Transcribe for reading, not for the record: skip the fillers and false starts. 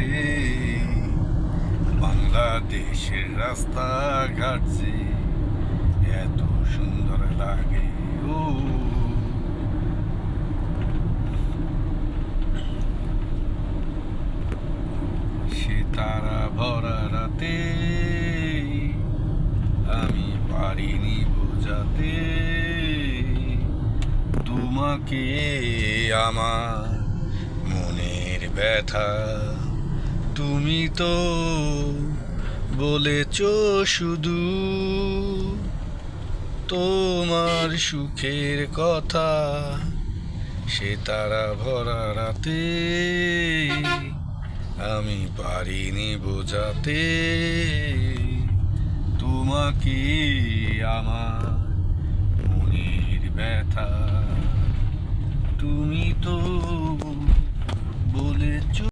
রে, বাংলাদেশের রাস্তাঘাট যে এত সুন্দর লাগে। ও সে তারা ভরা রাতে আমি পারিনি বোঝাতে তোমাকে আমার মনের ব্যথা। তুমি তো বলেছ শুধু তোমার সুখের কথা, সে তারা ভরা রাতে আমি পারিনি বোঝাতে তোমাকে আমার মনের ব্যথা। তুমি তো বলেছ